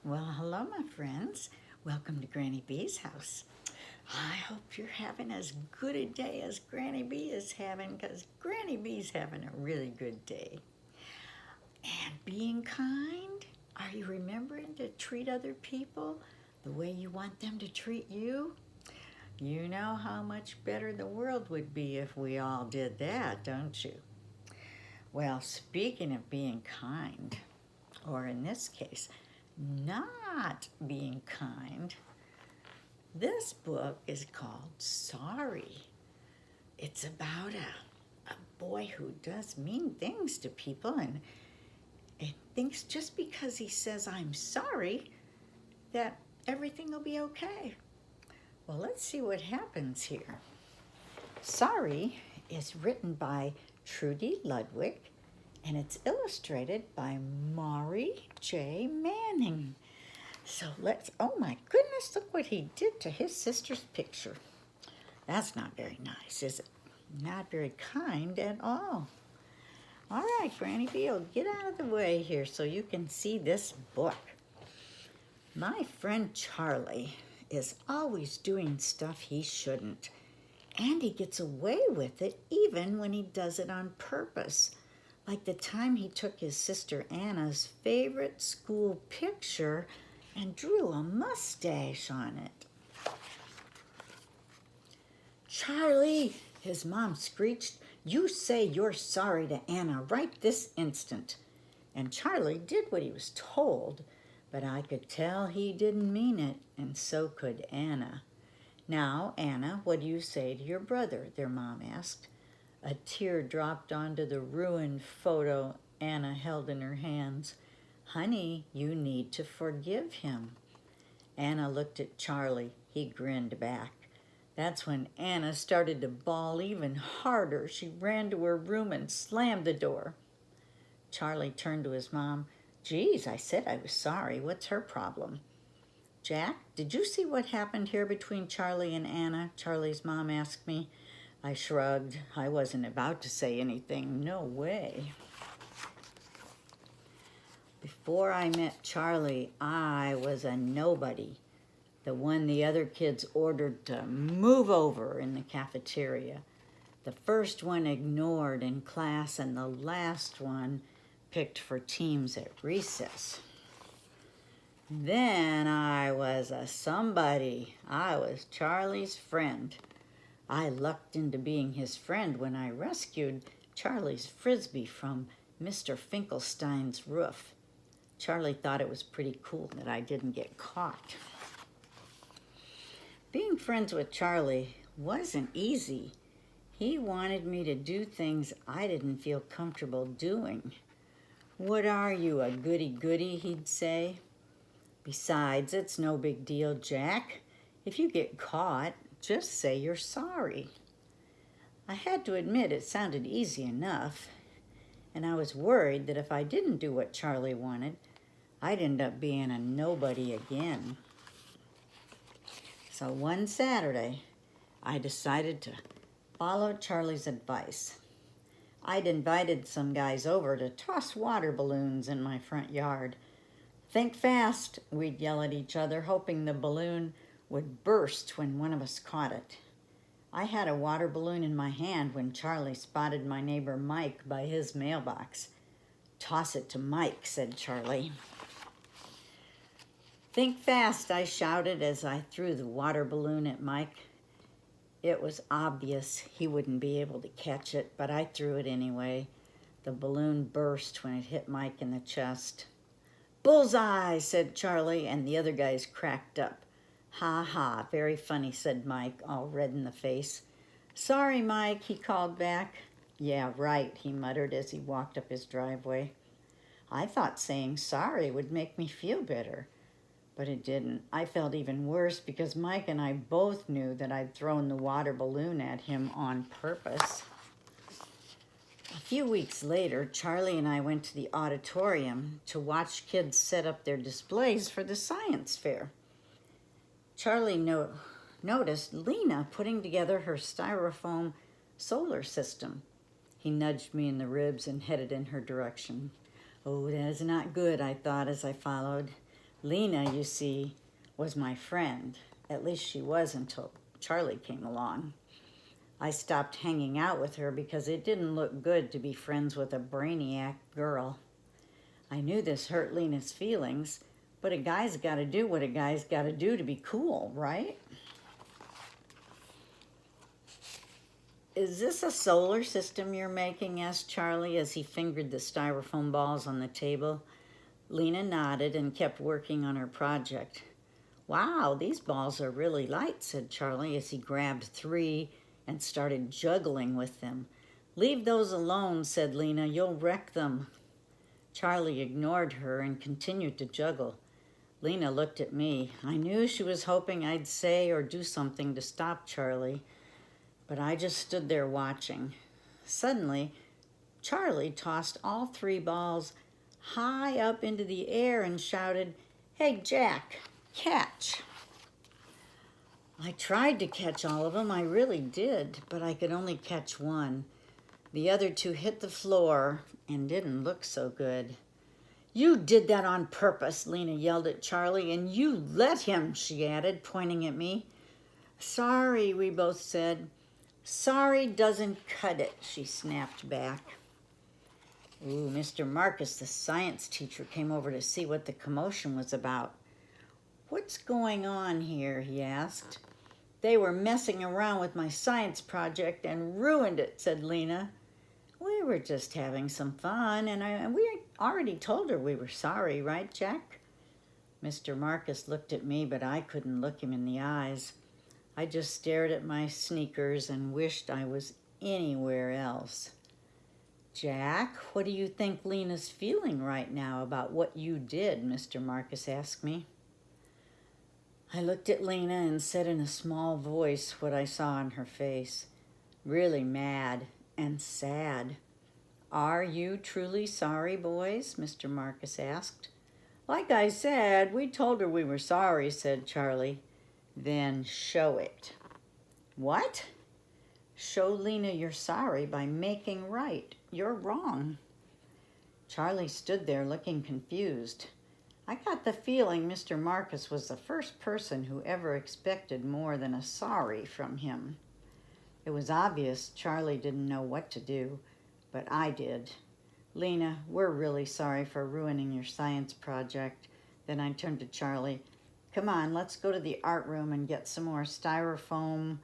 Well, hello, my friends. Welcome to Granny B's house. I hope you're having as good a day as Granny B is having, because Granny B's having a really good day. And being kind, are you remembering to treat other people the way you want them to treat you? You know how much better the world would be if we all did that, don't you? Well, speaking of being kind, or in this case, not being kind, this book is called Sorry. It's about a boy who does mean things to people and thinks just because he says, I'm sorry, that everything will be okay. Well, let's see what happens here. Sorry is written by Trudy Ludwig, and it's illustrated by Maury J. Manning. So oh my goodness, look what he did to his sister's picture. That's not very nice, is it? Not very kind at all. All right, Granny Beal, get out of the way here so you can see this book. My friend Charlie is always doing stuff he shouldn't, and he gets away with it even when he does it on purpose. Like the time he took his sister Anna's favorite school picture and drew a mustache on it. Charlie, his mom screeched, you say you're sorry to Anna right this instant. And Charlie did what he was told, but I could tell he didn't mean it, and so could Anna. Now, Anna, what do you say to your brother? Their mom asked. A tear dropped onto the ruined photo Anna held in her hands. Honey, you need to forgive him. Anna looked at Charlie. He grinned back. That's when Anna started to bawl even harder. She ran to her room and slammed the door. Charlie turned to his mom. Geez, I said I was sorry. What's her problem? Jack, did you see what happened here between Charlie and Anna? Charlie's mom asked me. I shrugged. I wasn't about to say anything. No way. Before I met Charlie, I was a nobody. The one the other kids ordered to move over in the cafeteria. The first one ignored in class and the last one picked for teams at recess. Then I was a somebody. I was Charlie's friend. I lucked into being his friend when I rescued Charlie's frisbee from Mr. Finkelstein's roof. Charlie thought it was pretty cool that I didn't get caught. Being friends with Charlie wasn't easy. He wanted me to do things I didn't feel comfortable doing. What are you, a goody-goody, he'd say. Besides, it's no big deal, Jack. If you get caught, just say you're sorry. I had to admit it sounded easy enough, and I was worried that if I didn't do what Charlie wanted, I'd end up being a nobody again. So one Saturday, I decided to follow Charlie's advice. I'd invited some guys over to toss water balloons in my front yard. Think fast, we'd yell at each other, hoping the balloon would burst when one of us caught it. I had a water balloon in my hand when Charlie spotted my neighbor Mike by his mailbox. Toss it to Mike, said Charlie. Think fast, I shouted as I threw the water balloon at Mike. It was obvious he wouldn't be able to catch it, but I threw it anyway. The balloon burst when it hit Mike in the chest. Bullseye, said Charlie, and the other guys cracked up. Ha ha, very funny, said Mike, all red in the face. Sorry, Mike, he called back. Yeah, right, he muttered as he walked up his driveway. I thought saying sorry would make me feel better. But it didn't. I felt even worse because Mike and I both knew that I'd thrown the water balloon at him on purpose. A few weeks later, Charlie and I went to the auditorium to watch kids set up their displays for the science fair. Charlie noticed Lena putting together her styrofoam solar system. He nudged me in the ribs and headed in her direction. Oh, that is not good, I thought as I followed. Lena, you see, was my friend. At least she was until Charlie came along. I stopped hanging out with her because it didn't look good to be friends with a brainiac girl. I knew this hurt Lena's feelings, but a guy's got to do what a guy's got to do to be cool, right? Is this a solar system you're making? Asked Charlie as he fingered the styrofoam balls on the table. Lena nodded and kept working on her project. Wow, these balls are really light, said Charlie as he grabbed 3 and started juggling with them. Leave those alone, said Lena. You'll wreck them. Charlie ignored her and continued to juggle. Lena looked at me. I knew she was hoping I'd say or do something to stop Charlie, but I just stood there watching. Suddenly, Charlie tossed all 3 balls high up into the air and shouted, "Hey, Jack, catch!" I tried to catch all of them, I really did, but I could only catch 1. The other 2 hit the floor and didn't look so good. You did that on purpose, Lena yelled at Charlie, and you let him, she added, pointing at me. Sorry, we both said. Sorry doesn't cut it, she snapped back. Ooh, Mr. Marcus, the science teacher, came over to see what the commotion was about. What's going on here, he asked. They were messing around with my science project and ruined it, said Lena. We were just having some fun, and we already told her we were sorry, right, Jack? Mr. Marcus looked at me, but I couldn't look him in the eyes. I just stared at my sneakers and wished I was anywhere else. Jack, what do you think Lena's feeling right now about what you did? Mr. Marcus asked me. I looked at Lena and said in a small voice what I saw on her face. Really mad and sad. Are you truly sorry, boys? Mr. Marcus asked. Like I said, we told her we were sorry, said Charlie. Then show it. What? Show Lena you're sorry by making right. You're wrong. Charlie stood there looking confused. I got the feeling Mr. Marcus was the first person who ever expected more than a sorry from him. It was obvious Charlie didn't know what to do, but I did. Lena, we're really sorry for ruining your science project. Then I turned to Charlie. Come on, let's go to the art room and get some more styrofoam,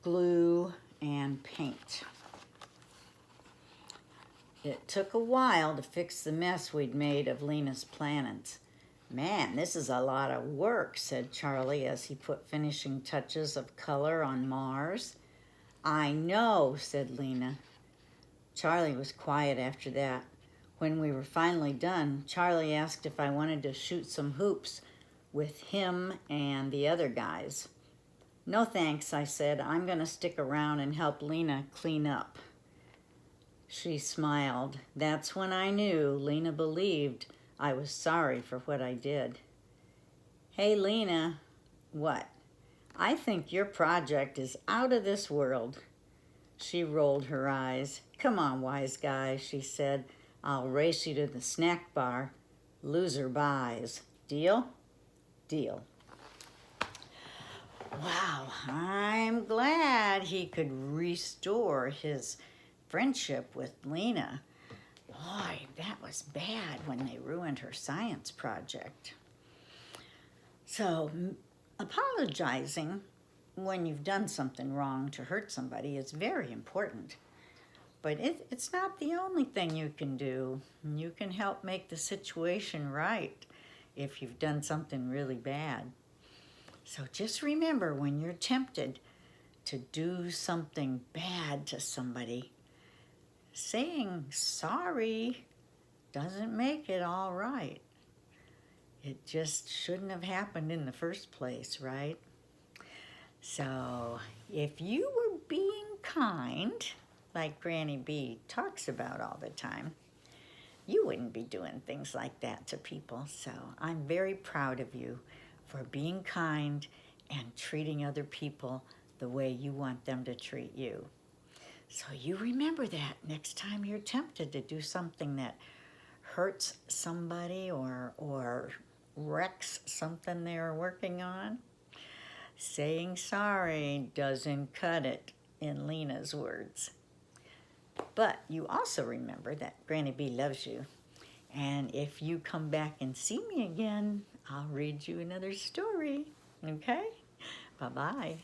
glue, and paint. It took a while to fix the mess we'd made of Lena's planets. Man, this is a lot of work, said Charlie as he put finishing touches of color on Mars. I know, said Lena. Charlie was quiet after that. When we were finally done, Charlie asked if I wanted to shoot some hoops with him and the other guys. No thanks, I said. I'm going to stick around and help Lena clean up. She smiled. That's when I knew Lena believed I was sorry for what I did. Hey, Lena. What? I think your project is out of this world. She rolled her eyes. Come on, wise guy, she said. I'll race you to the snack bar. Loser buys. Deal? Deal. Wow, I'm glad he could restore his friendship with Lena. Boy, that was bad when they ruined her science project. So, apologizing when you've done something wrong to hurt somebody is very important. But it's not the only thing you can do. You can help make the situation right if you've done something really bad. So just remember, when you're tempted to do something bad to somebody, saying sorry doesn't make it all right. It just shouldn't have happened in the first place, right? So if you were being kind, like Granny B talks about all the time, you wouldn't be doing things like that to people. So I'm very proud of you for being kind and treating other people the way you want them to treat you. So you remember that next time you're tempted to do something that hurts somebody or wrecks something they're working on, saying sorry doesn't cut it, in Lena's words. But you also remember that Granny B loves you. And if you come back and see me again, I'll read you another story. Okay? Bye-bye.